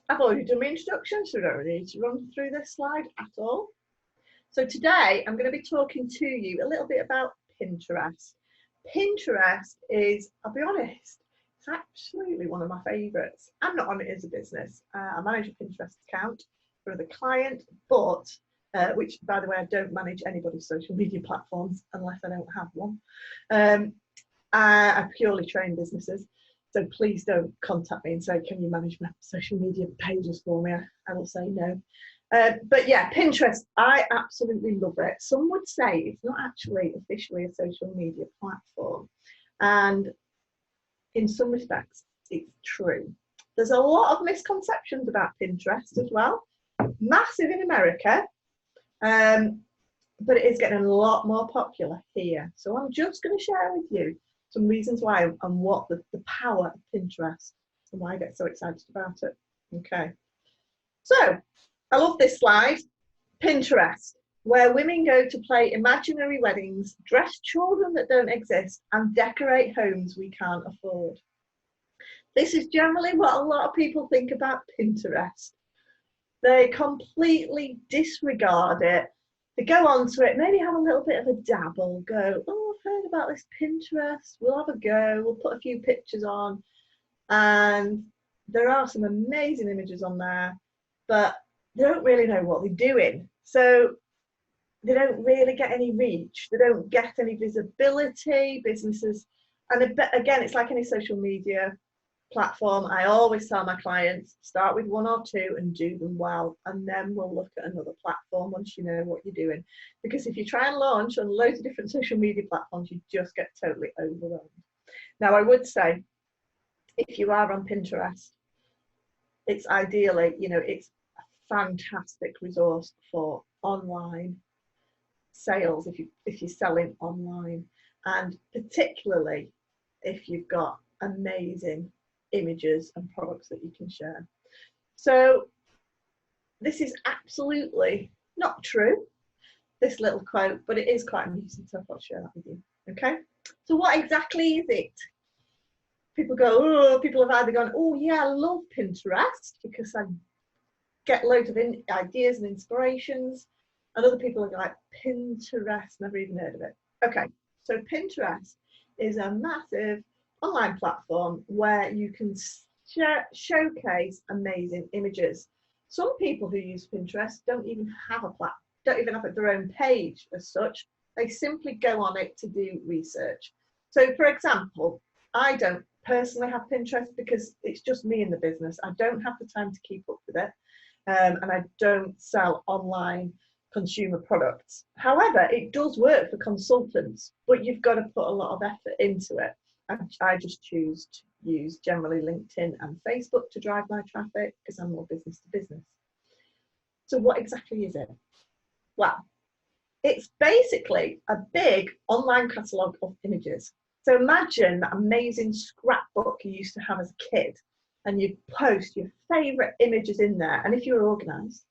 I've already done my introduction, so we don't really need to run through this slide at all. So today I'm going to be talking to you a little bit about Pinterest. Pinterest is, I'll be honest, it's absolutely one of my favourites. I'm not on it as a business. I manage a Pinterest account for the client, but which, by the way, I don't manage anybody's social media platforms unless I don't have one. I purely train businesses. So please don't contact me and say, can you manage my social media pages for me? I will say no. But yeah, Pinterest, I absolutely love it. Some would say it's not actually officially a social media platform. And in some respects, it's true. There's a lot of misconceptions about Pinterest as well. Massive in America, but it is getting a lot more popular here. So I'm just going to share with you some reasons why and what the power of Pinterest and why I get so excited about it. Okay. So I love this slide. Pinterest, where women go to play imaginary weddings, dress children that don't exist, and decorate homes we can't afford. This is generally what a lot of people think about Pinterest. They completely disregard it. They go onto it, maybe have a little bit of a dabble, go, oh, I've heard about this Pinterest, we'll have a go, we'll put a few pictures on. And there are some amazing images on there, but they don't really know what they're doing. So they don't really get any reach. They don't get any visibility, businesses. And again, it's like any social media platform. I always tell my clients, start with one or two and do them well, and then we'll look at another platform once you know what you're doing. Because if you try and launch on loads of different social media platforms, you just get totally overwhelmed. Now, I would say, if you are on Pinterest, it's ideally, it's a fantastic resource for online sales if you're selling online, and particularly if you've got amazing images and products that you can share. So this is absolutely not true, this little quote, but it is quite amusing, so I thought I'd share that with you. Okay, so what exactly is it? People go, oh, people have either gone, oh yeah, I love Pinterest because I get loads of ideas and inspirations, and other people are like, Pinterest, never even heard of it. Okay, so Pinterest is a massive online platform where you can showcase amazing images. Some people who use Pinterest don't even have their own page as such. They simply go on it to do research. So for example, I don't personally have Pinterest because it's just me in the business. I don't have the time to keep up with it. And I don't sell online consumer products. However, it does work for consultants, but you've got to put a lot of effort into it. I just choose to use generally LinkedIn and Facebook to drive my traffic because I'm more business to business. So what exactly is it? Well, it's basically a big online catalogue of images. So imagine that amazing scrapbook you used to have as a kid, and you post your favourite images in there. And if you're organised,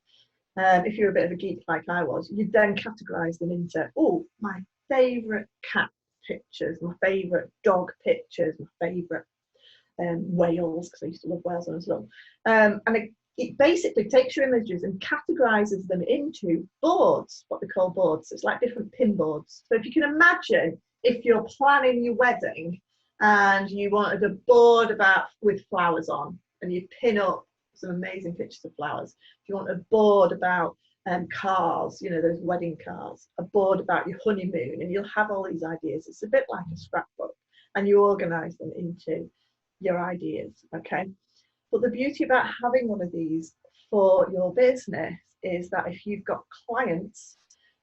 if you're a bit of a geek like I was, you'd then categorise them into, oh, my favourite cat pictures, my favourite dog pictures, my favourite whales, because I used to love whales as well. And it basically takes your images and categorises them into boards, what they call boards. So it's like different pin boards. So if you can imagine, if you're planning your wedding and you wanted a board with flowers on, and you pin up some amazing pictures of flowers. If you want a board about cars, those wedding cars, a board about your honeymoon, and you'll have all these ideas. It's a bit like a scrapbook, and you organise them into your ideas, okay? But the beauty about having one of these for your business is that if you've got clients,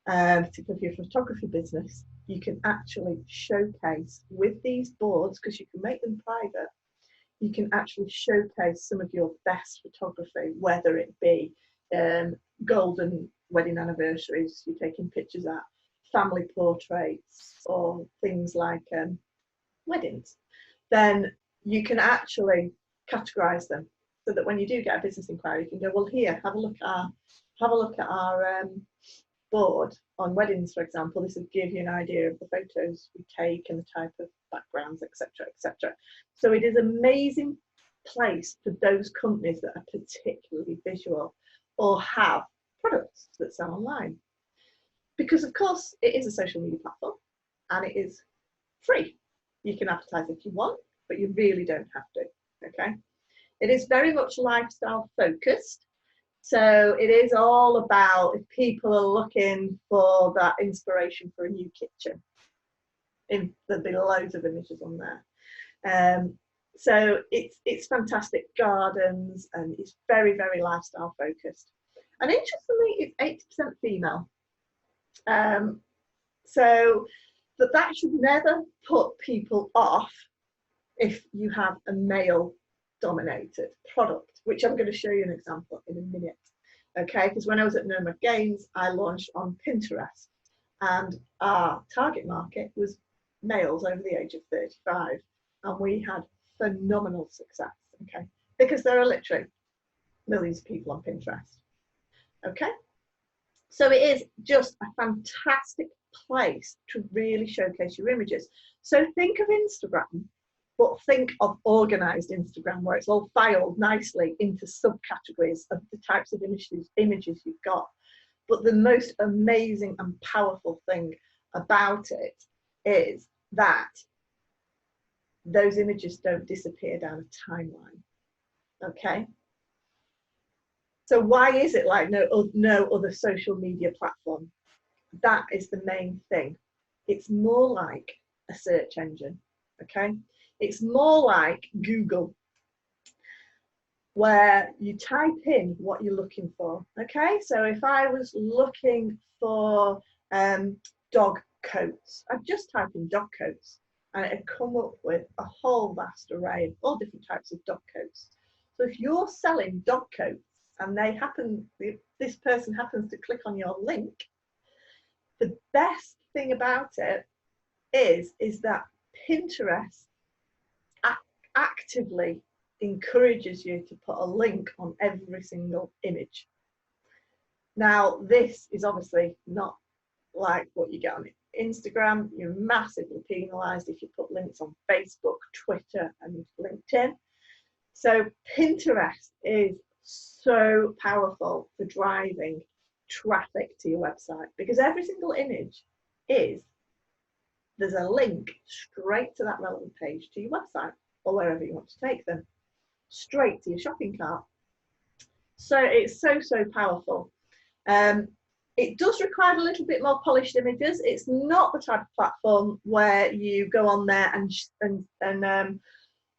particularly if you're a photography business, you can actually showcase with these boards, because you can make them private, you can actually showcase some of your best photography, whether it be golden wedding anniversaries, you're taking pictures at, family portraits, or things like weddings. Then you can actually categorize them so that when you do get a business inquiry, you can go, well, here, have a look at our board on weddings, for example. This will give you an idea of the photos we take and the type of backgrounds, etc., etc. So it is amazing place for those companies that are particularly visual or have products that sell online. Because of course it is a social media platform and it is free. You can advertise if you want, but you really don't have to, okay? It is very much lifestyle focused. So it is all about if people are looking for that inspiration for a new kitchen. There'll be loads of images on there. So it's fantastic gardens, and it's very, very lifestyle focused. And interestingly, it's 80% female. So that should never put people off if you have a male dominated product, which I'm going to show you an example in a minute. Okay, because when I was at Nomad Games, I launched on Pinterest, and our target market was males over the age of 35, and we had phenomenal success. Okay, because there are literally millions of people on Pinterest. Okay, so it is just a fantastic place to really showcase your images. So think of Instagram, but think of organized Instagram, where it's all filed nicely into subcategories of the types of images you've got. But the most amazing and powerful thing about it is that those images don't disappear down a timeline. Okay? So why is it like no other social media platform? That is the main thing. It's more like a search engine. Okay? It's more like Google, where you type in what you're looking for. Okay, so if I was looking for dog coats, I'd just type in dog coats, and it'd come up with a whole vast array of all different types of dog coats. So if you're selling dog coats and this person happens to click on your link, the best thing about it is that Pinterest actively encourages you to put a link on every single image. Now, this is obviously not like what you get on Instagram. You're massively penalized if you put links on Facebook, Twitter, and LinkedIn. So Pinterest is so powerful for driving traffic to your website, because every single image there's a link straight to that relevant page to your website, or wherever you want to take them, straight to your shopping cart. So it's so powerful. It does require a little bit more polished images. It's not the type of platform where you go on there and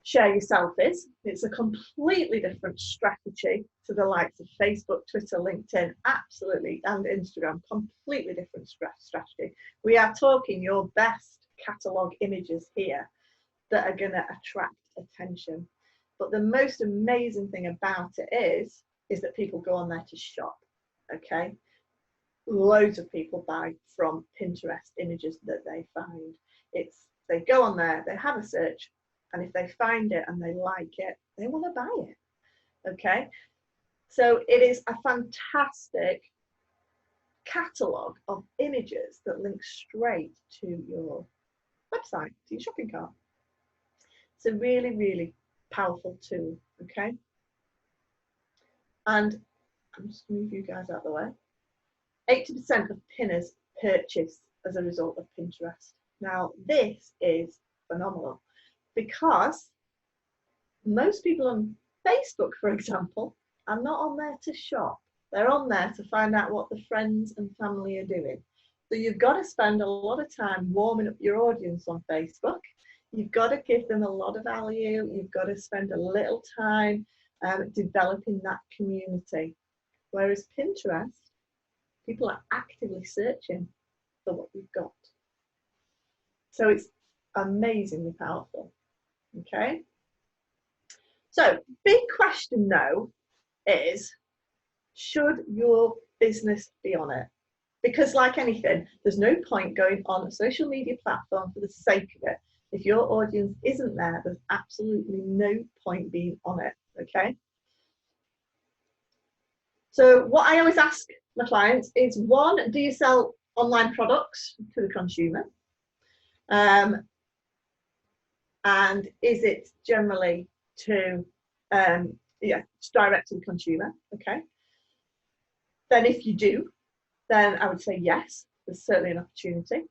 share your selfies. It's a completely different strategy to the likes of Facebook, Twitter, LinkedIn, absolutely, and Instagram. Completely different strategy. We are talking your best catalog images here that are going to attract attention. But the most amazing thing about it is that people go on there to shop. Okay, loads of people buy from Pinterest images that they find. They go on there, they have a search, and if they find it and they like it, they want to buy it. Okay, so it is a fantastic catalogue of images that link straight to your website, to your shopping cart. It's a really, really powerful tool. Okay, and I'm just going to move you guys out of the way. 80% of pinners purchase as a result of Pinterest. Now, this is phenomenal, because most people on Facebook, for example, are not on there to shop. They're on there to find out what the friends and family are doing. So you've got to spend a lot of time warming up your audience on Facebook. You've got to give them a lot of value. You've got to spend a little time developing that community. Whereas Pinterest, people are actively searching for what you've got. So it's amazingly powerful. Okay. So big question though is, should your business be on it? Because like anything, there's no point going on a social media platform for the sake of it. If your audience isn't there, there's absolutely no point being on it. Okay. So what I always ask my clients is, one, do you sell online products to the consumer? And is it generally to Yeah, it's direct to the consumer. Okay. Then if you do, then I would say yes, there's certainly an opportunity.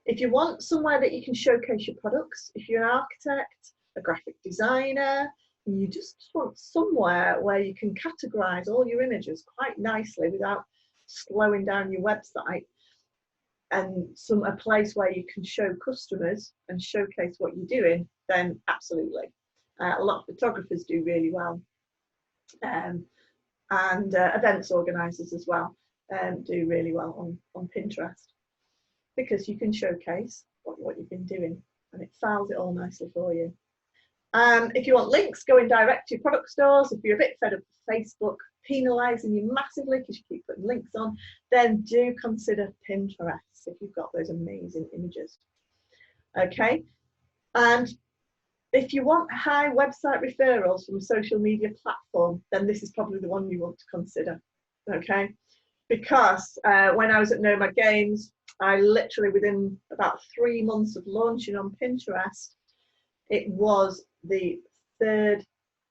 If you want somewhere that you can showcase your products, if you're an architect, a graphic designer, and you just want somewhere where you can categorize all your images quite nicely without slowing down your website, and a place where you can show customers and showcase what you're doing, then absolutely. A lot of photographers do really well, and events organisers as well do really well on Pinterest, because you can showcase what you've been doing and it files it all nicely for you. If you want links going direct to your product stores, if you're a bit fed up with Facebook penalising you massively because you keep putting links on, then do consider Pinterest if you've got those amazing images. Okay, and if you want high website referrals from a social media platform, then this is probably the one you want to consider. Okay, because when I was at Nomad Games, I literally, within about 3 months of launching on Pinterest, it was the third,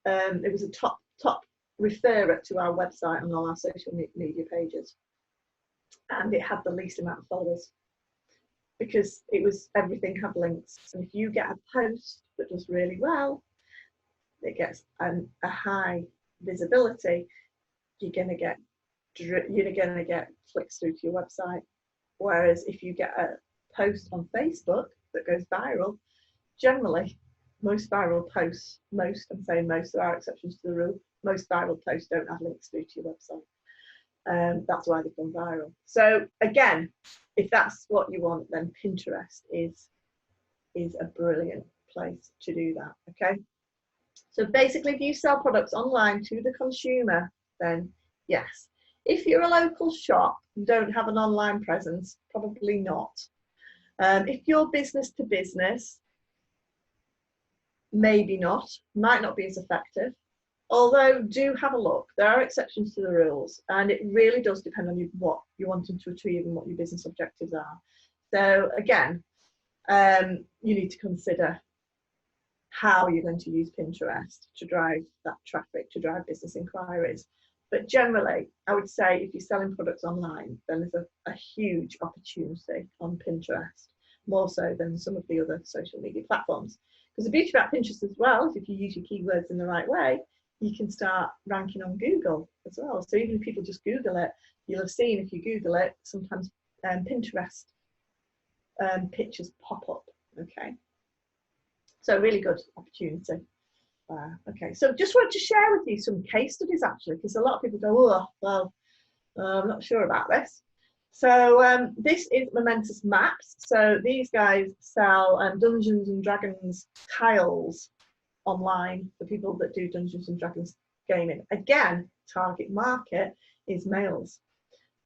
it was a top referrer to our website on all our social media pages. And it had the least amount of followers, because it was, everything had links. And if you get a post that does really well, it gets a high visibility, you're going to get clicks through to your website. Whereas if you get a post on Facebook that goes viral, generally most viral posts, I'm saying most, there are exceptions to the rule, most viral posts don't have links through to your website. That's why they've gone viral. So again, if that's what you want, then Pinterest is a brilliant place to do that. Okay, so basically, if you sell products online to the consumer, then yes. If you're a local shop and don't have an online presence, probably not. If you're business to business, maybe not, might not be as effective. Although do have a look, there are exceptions to the rules, and it really does depend on what you're wanting to achieve and what your business objectives are. So again, you need to consider how you're going to use Pinterest to drive that traffic, to drive business inquiries. But generally, I would say if you're selling products online, then there's a huge opportunity on Pinterest, more so than some of the other social media platforms. Because the beauty about Pinterest as well is if you use your keywords in the right way, you can start ranking on Google as well. So even if people just Google it, you'll have seen if you Google it, sometimes Pinterest pictures pop up. Okay, so really good opportunity. Okay, so just wanted to share with you some case studies actually, because a lot of people go, oh, well, I'm not sure about this. So this is Momentous Maps. So these guys sell Dungeons and Dragons tiles online for people that do Dungeons and Dragons gaming. Again, target market is males.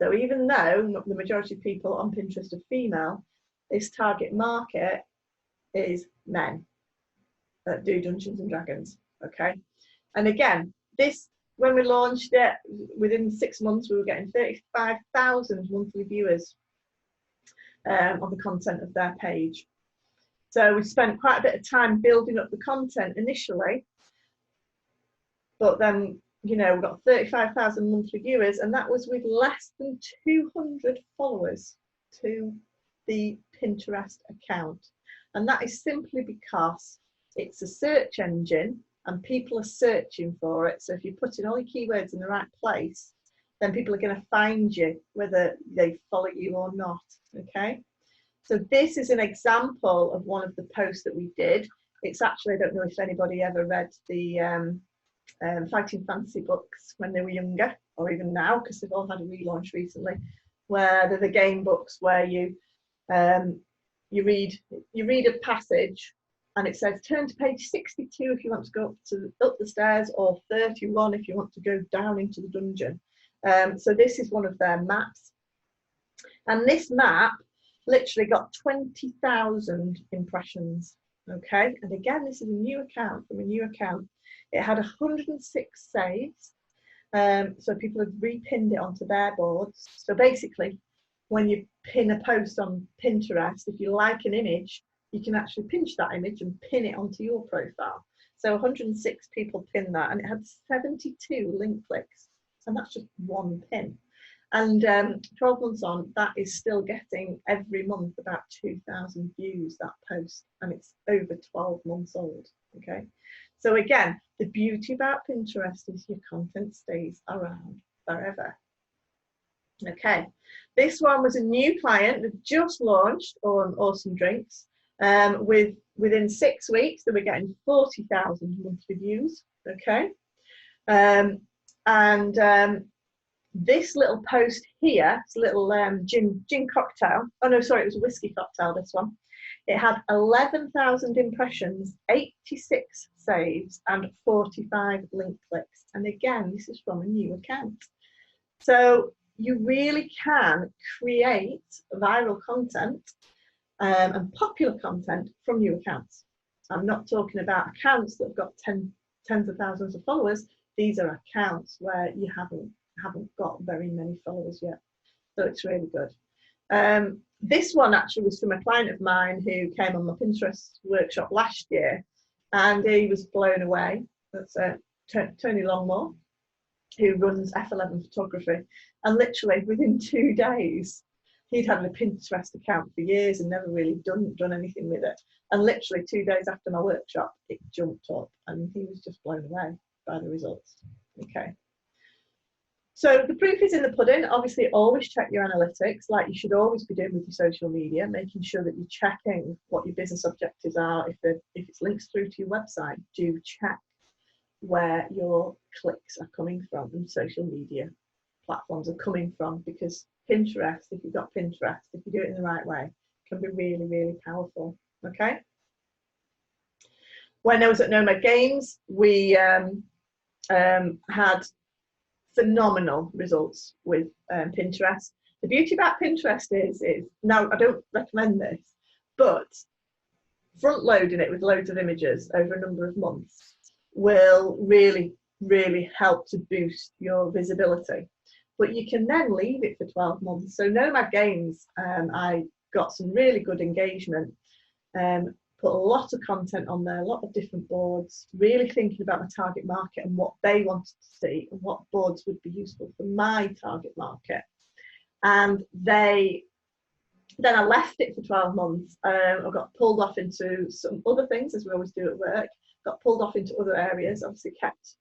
So even though the majority of people on Pinterest are female, this target market is men that do Dungeons and Dragons. Okay, and again, this, when we launched it, within 6 months we were getting 35,000 monthly viewers on the content of their page. So we spent quite a bit of time building up the content initially, but then, you know, we got 35,000 monthly viewers, and that was with less than 200 followers to the Pinterest account. And that is simply because it's a search engine and people are searching for it. So if you put in all your keywords in the right place, then people are going to find you whether they follow you or not. Okay, so this is an example of one of the posts that we did. It's actually, I don't know if anybody ever read the Fighting Fantasy books when they were younger, or even now, because they've all had a relaunch recently, where they're the game books where you read a passage and it says turn to page 62 if you want to go up the stairs, or 31 if you want to go down into the dungeon. So this is one of their maps, and this map literally got 20,000 impressions. Okay, and again, this is a new account, from a new account. It had 106 saves, so people had repinned it onto their boards. So basically, when you pin a post on Pinterest, if you like an image, you can actually pinch that image and pin it onto your profile. So 106 people pinned that, and it had 72 link clicks, and that's just one pin. And 12 months on, that is still getting every month about 2,000 views, that post, and it's over 12 months old. Okay, so again, the beauty about Pinterest is your content stays around forever. Okay, this one was a new client that just launched on Awesome Drinks. Within 6 weeks, they were getting 40,000 monthly views. Okay, this little post here, this little gin cocktail. Oh no, sorry, it was a whiskey cocktail. This one, it had 11,000 impressions, 86 saves, and 45 link clicks. And again, this is from a new account. So you really can create viral content and popular content from new accounts. I'm not talking about accounts that have got tens of thousands of followers. These are accounts where you haven't got very many followers yet. So it's really good. This one actually was from a client of mine who came on my Pinterest workshop last year, and he was blown away. That's Tony Longmore, who runs F11 Photography, and literally within 2 days, he'd had a Pinterest account for years and never really done anything with it. And literally 2 days after my workshop, it jumped up, and he was just blown away by the results. Okay. So the proof is in the pudding. Obviously, always check your analytics, like you should always be doing with your social media, making sure that you're checking what your business objectives are. If it's links through to your website, do check where your clicks are coming from and social media platforms are coming from, because Pinterest, if you've got Pinterest, if you do it in the right way, can be really, really powerful. Okay. When I was at Nomad Games, we had phenomenal results with Pinterest. The beauty about Pinterest is now, I don't recommend this, but front loading it with loads of images over a number of months will really, really help to boost your visibility. But you can then leave it for 12 months. So Nomad Games, I got some really good engagement, put a lot of content on there, a lot of different boards, really thinking about my target market and what they wanted to see and what boards would be useful for my target market. And then I left it for 12 months. I got pulled off into some other things, as we always do at work, got pulled off into other areas, obviously kept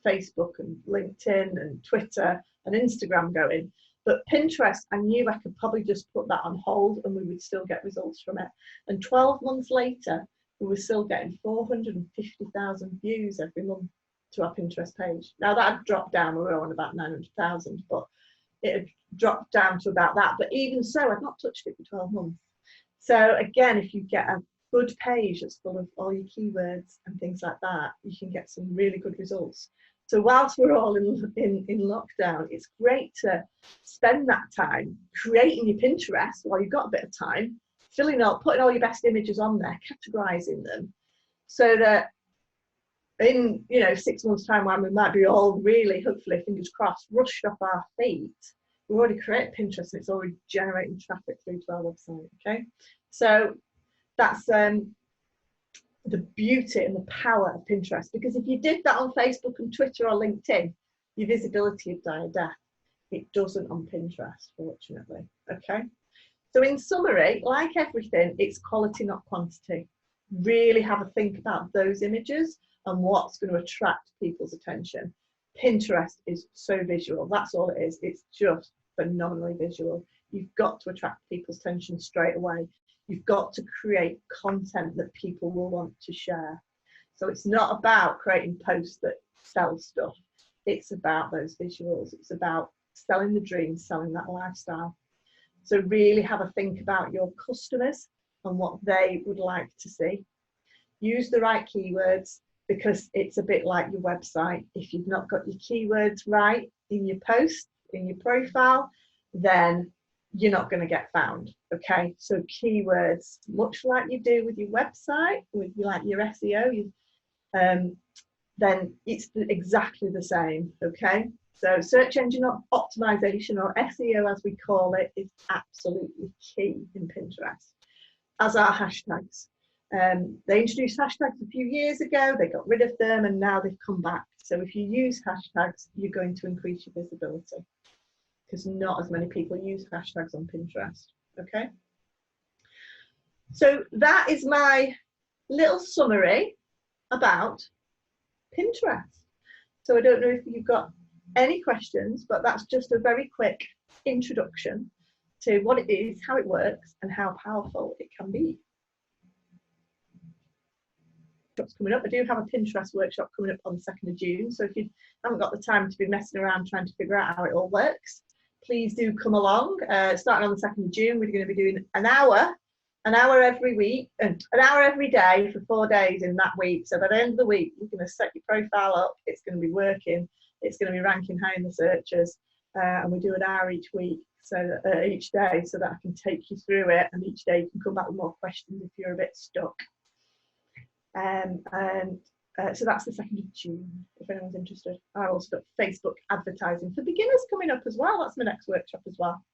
Facebook and LinkedIn and Twitter and Instagram going. But Pinterest, I knew I could probably just put that on hold and we would still get results from it. And 12 months later, we were still getting 450,000 views every month to our Pinterest page. Now that had dropped down, we were on about 900,000, but it had dropped down to about that. But even so, I'd not touched it for 12 months. So again, if you get a good page that's full of all your keywords and things like that, you can get some really good results. So whilst we're all in lockdown, it's great to spend that time creating your Pinterest while you've got a bit of time, filling up, putting all your best images on there, categorizing them, so that in 6 months' time, when we might be all really, hopefully, fingers crossed, rushed off our feet, we've already created Pinterest and it's already generating traffic through to our website. Okay, so that's the beauty and the power of Pinterest, because if you did that on Facebook and Twitter or LinkedIn, your visibility would die a death. It doesn't on Pinterest, fortunately. Okay, so in summary, like everything, it's quality, not quantity. Really have a think about those images and what's going to attract people's attention. Pinterest is so visual. That's all it is. It's just phenomenally visual. You've got to attract people's attention straight away. You've got to create content that people will want to share. So it's not about creating posts that sell stuff. It's about those visuals. It's about selling the dream, selling that lifestyle. So really have a think about your customers and what they would like to see. Use the right keywords, because it's a bit like your website. If you've not got your keywords right in your post, in your profile, then you're not going to get found. Okay, so keywords, much like you do with your website, with like your SEO, then it's exactly the same. Okay, so search engine optimization, or SEO as we call it, is absolutely key in Pinterest, as are hashtags. They introduced hashtags a few years ago, they got rid of them, and now they've come back. So if you use hashtags, you're going to increase your visibility because not as many people use hashtags on Pinterest. Okay. So that is my little summary about Pinterest. So I don't know if you've got any questions, but that's just a very quick introduction to what it is, how it works, and how powerful it can be. Coming up, I do have a Pinterest workshop coming up on the 2nd of June. So if you haven't got the time to be messing around trying to figure out how it all works, please do come along. Starting on the 2nd of June, we're going to be doing an hour every week, and an hour every day for 4 days in that week. So by the end of the week, you're going to set your profile up. It's going to be working. It's going to be ranking high in the searches, and we do an hour each week, so each day, so that I can take you through it. And each day you can come back with more questions if you're a bit stuck. So that's the 2nd of June, if anyone's interested. I also got Facebook advertising for beginners coming up as well. That's my next workshop as well.